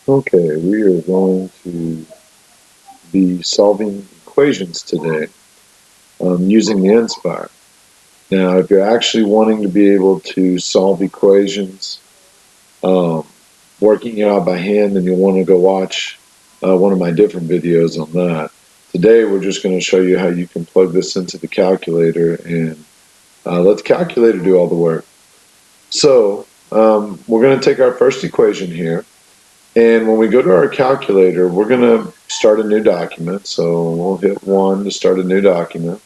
Okay, we are going to be solving equations today using the Nspire. Now, if you're actually wanting to be able to solve equations, um, working it out by hand, then you'll want to go watch one of my different videos on that. Today, we're just going to show you how you can plug this into the calculator and let the calculator do all the work. So, we're going to take our first equation here. And when we go to our calculator, we're going to start a new document. So we'll hit 1 to start a new document.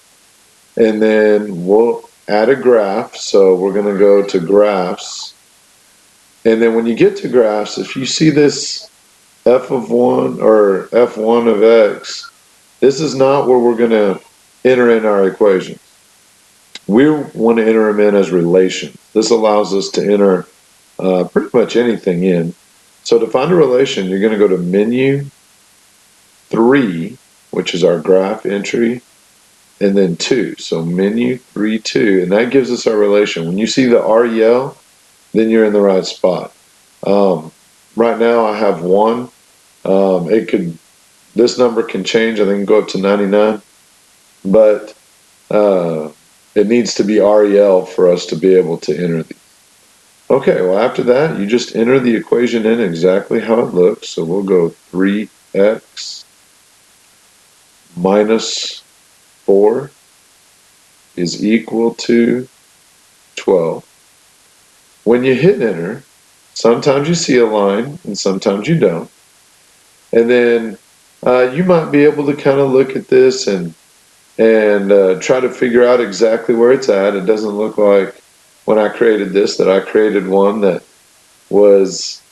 And then we'll add a graph. So we're going to go to graphs. And then when you get to graphs, if you see this f of 1 or f1 of x, this is not where we're going to enter in our equations. We want to enter them in as relations. This allows us to enter pretty much anything in. So to find a relation, you're going to go to Menu, 3, which is our graph entry, and then 2. So Menu, 3, 2, and that gives us our relation. When you see the REL, then you're in the right spot. Right now I have 1. This number can change. I think it can go up to 99, but it needs to be REL for us to be able to enter these. Okay, well after that, you just enter the equation in exactly how it looks. So we'll go 3x minus 4 is equal to 12. When you hit enter, sometimes you see a line and sometimes you don't. And then you might be able to kind of look at this and try to figure out exactly where it's at. It doesn't look like when I created this that I created one that was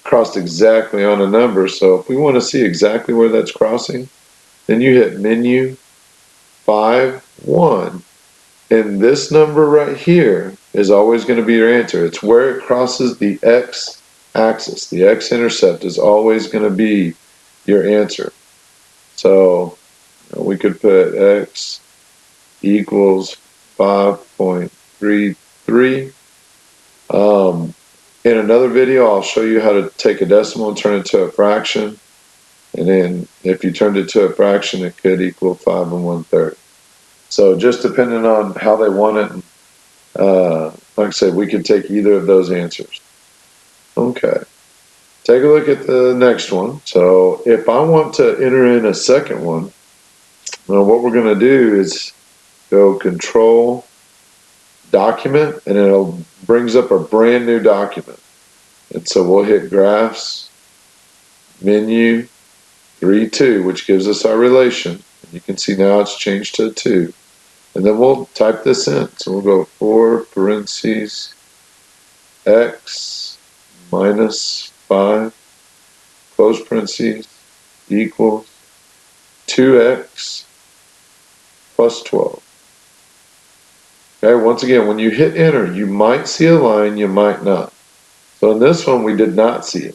crossed exactly on a number. So if we want to see exactly where that's crossing, then you hit Menu, 5, 1. And this number right here is always going to be your answer. It's where it crosses the x-axis. The x-intercept is always going to be your answer. So we could put x equals 5.33. In another video, I'll show you how to take a decimal and turn it to a fraction. And then if you turned it to a fraction, it could equal 5 1/3. So just depending on how they want it, like I said, we could take either of those answers. Okay. Take a look at the next one. So if I want to enter in a second one, well, what we're going to do is go Control, Document, and it brings up a brand new document. And so we'll hit Graphs, Menu, 3, 2, which gives us our relation. You can see now it's changed to a 2. And then we'll type this in. So we'll go 4 parentheses x minus 5 close parentheses equals 2x plus 12. Okay, once again, when you hit enter, you might see a line, you might not. So in this one, we did not see it.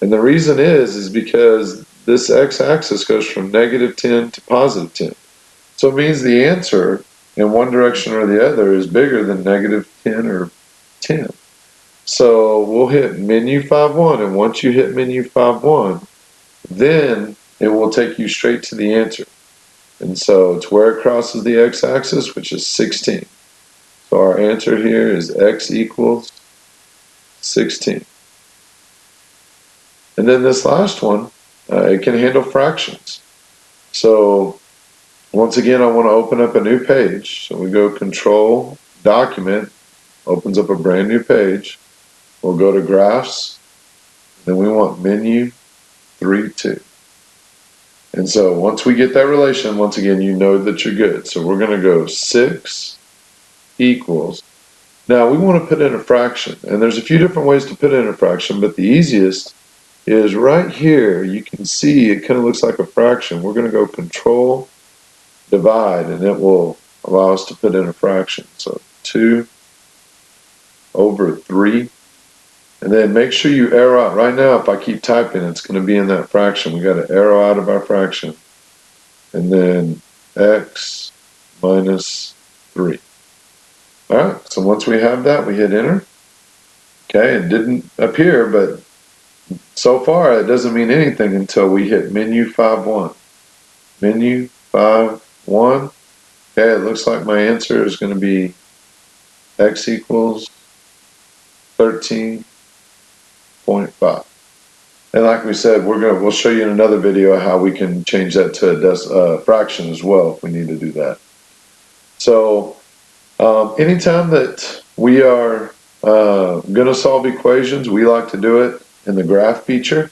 And the reason is because this x-axis goes from -10 to +10. So it means the answer in one direction or the other is bigger than -10 or 10. So we'll hit Menu 5.1, and once you hit Menu 5.1, then it will take you straight to the answer. And so it's where it crosses the x-axis, which is 16. So our answer here is x equals 16. And then this last one, it can handle fractions. So once again, I want to open up a new page. So we go Control, Document, opens up a brand new page. We'll go to Graphs, then we want Menu, 3, 2. And so once we get that relation, once again, you know that you're good. So we're going to go 6 equals. Now we want to put in a fraction, and there's a few different ways to put in a fraction, but the easiest is right here. You can see it kind of looks like a fraction. We're going to go Control, Divide, and it will allow us to put in a fraction. So 2 over 3. And then make sure you arrow out. Right now, if I keep typing, it's going to be in that fraction. We got to arrow out of our fraction. And then x minus 3. All right, so once we have that, we hit enter. Okay, it didn't appear, but So far, it doesn't mean anything until we hit menu 5.1. Menu 5.1. Okay, it looks like my answer is going to be x equals 13.5. And like we said, we'll show you in another video how we can change that to a fraction as well if we need to do that. So anytime that we are going to solve equations, we like to do it in the graph feature.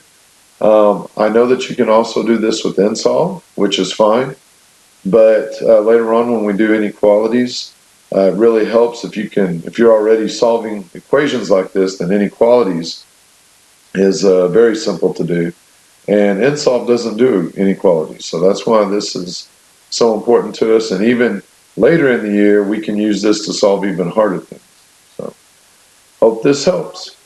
I know that you can also do this with nsolve, which is fine. But later on, when we do inequalities, it really helps if you're already solving equations like this, then inequalities is very simple to do. And nsolve doesn't do inequalities, so that's why this is so important to us. And even later in the year, we can use this to solve even harder things. So, hope this helps.